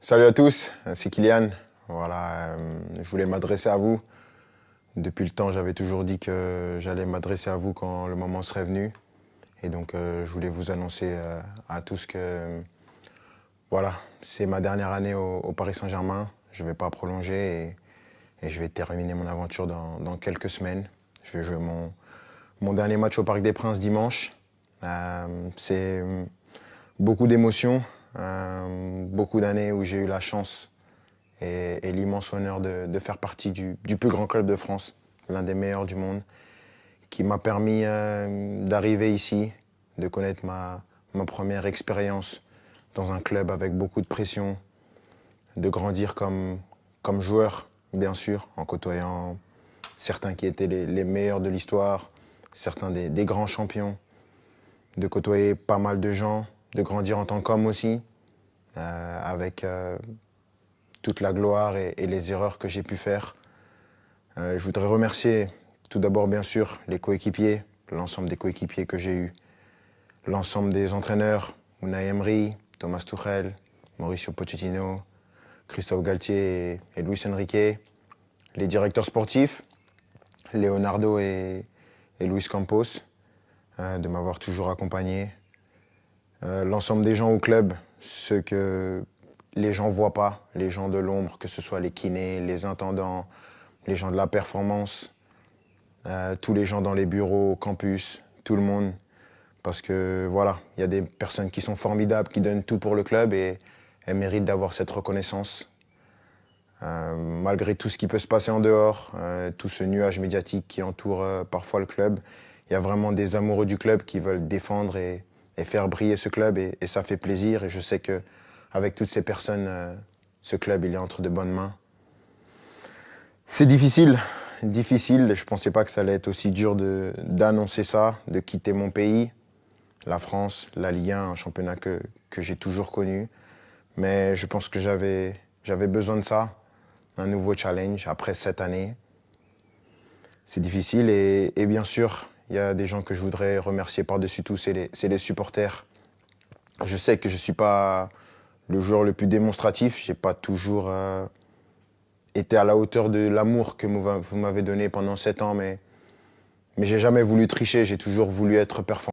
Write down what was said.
Salut à tous, c'est Kylian. Voilà, je voulais m'adresser à vous. Depuis le temps, j'avais toujours dit que j'allais m'adresser à vous quand le moment serait venu. Et donc, je voulais vous annoncer à tous que voilà, c'est ma dernière année au Paris Saint-Germain. Je ne vais pas prolonger et je vais terminer mon aventure dans quelques semaines. Je vais jouer mon dernier match au Parc des Princes dimanche. C'est beaucoup d'émotions, beaucoup d'années où j'ai eu la chance et l'immense honneur de faire partie du plus grand club de France, l'un des meilleurs du monde, qui m'a permis d'arriver ici, de connaître ma première expérience dans un club avec beaucoup de pression, de grandir comme joueur, bien sûr, en côtoyant certains qui étaient les meilleurs de l'histoire, certains des grands champions, de côtoyer pas mal de gens, de grandir en tant qu'homme aussi, avec toute la gloire et les erreurs que j'ai pu faire. Je voudrais remercier tout d'abord, bien sûr, les coéquipiers, l'ensemble des coéquipiers que j'ai eus, l'ensemble des entraîneurs, Unai Emery, Thomas Tuchel, Mauricio Pochettino, Christophe Galtier et Luis Enrique, les directeurs sportifs, Leonardo et Luis Campos, de m'avoir toujours accompagné, l'ensemble des gens au club, ceux que les gens ne voient pas, les gens de l'ombre, que ce soit les kinés, les intendants, les gens de la performance, tous les gens dans les bureaux, au campus, tout le monde. Parce que voilà, il y a des personnes qui sont formidables, qui donnent tout pour le club et elles méritent d'avoir cette reconnaissance. Malgré tout ce qui peut se passer en dehors, tout ce nuage médiatique qui entoure parfois le club, il y a vraiment des amoureux du club qui veulent défendre et faire briller ce club et ça fait plaisir. Et je sais qu'avec toutes ces personnes, ce club il est entre de bonnes mains. C'est difficile. Je ne pensais pas que ça allait être aussi dur d'annoncer ça, de quitter mon pays, la France, la Ligue 1, un championnat que j'ai toujours connu. Mais je pense que j'avais besoin de ça, un nouveau challenge après 7 années. C'est difficile et bien sûr, il y a des gens que je voudrais remercier par-dessus tout, c'est les supporters. Je sais que je ne suis pas le joueur le plus démonstratif, je n'ai pas toujours été à la hauteur de l'amour que vous m'avez donné pendant 7 ans, mais j'ai jamais voulu tricher, j'ai toujours voulu être performant.